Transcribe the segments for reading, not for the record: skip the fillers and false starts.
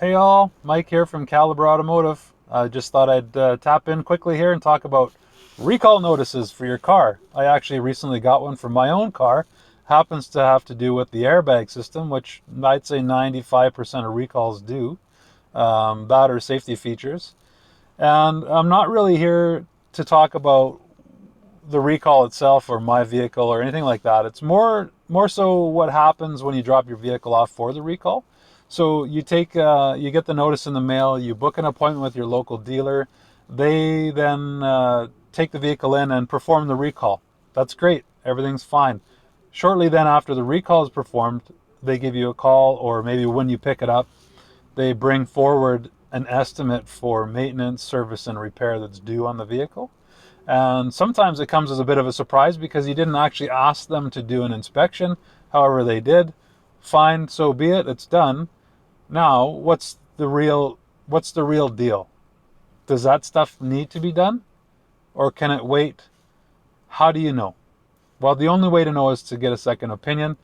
Hey all, Mike here from Caliber Automotive. I just thought I'd tap in quickly here and talk about recall notices for your car. I actually recently got one for my own car. Happens to have to do with the airbag system, which I'd say 95% of recalls do. That or safety features. And I'm not really here to talk about the recall itself or my vehicle or anything like that. It's more so what happens when you drop your vehicle off for the recall. So you get the notice in the mail, you book an appointment with your local dealer. They then take the vehicle in and perform the recall. That's great. Everything's fine. Shortly then after the recall is performed, they give you a call, or maybe when you pick it up, they bring forward an estimate for maintenance, service, and repair that's due on the vehicle. And sometimes it comes as a bit of a surprise because you didn't actually ask them to do an inspection. However, they did. Fine, so be it. It's done. Now, what's the real deal? Does that stuff need to be done, or can it wait? How do you know? Well, the only way to know is to get a second opinion.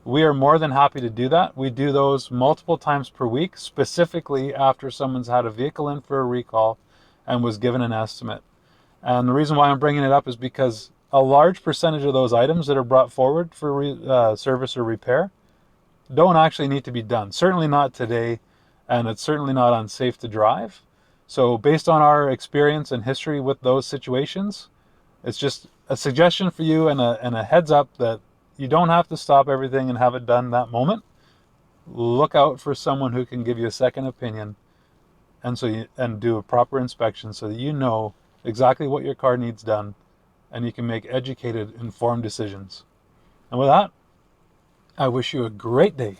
We are more than happy to do that. We do those multiple times per week, specifically after someone's had a vehicle in for a recall and was given an estimate. And the reason why I'm bringing it up is because a large percentage of those items that are brought forward for service or repair don't actually need to be done. Certainly not today, and it's certainly not unsafe to drive. So based on our experience and history with those situations, it's just a suggestion for you and a heads up that you don't have to stop everything and have it done that moment. Look out for someone who can give you a second opinion and do a proper inspection so that you know exactly what your car needs done and you can make educated, informed decisions. And with that, I wish you a great day.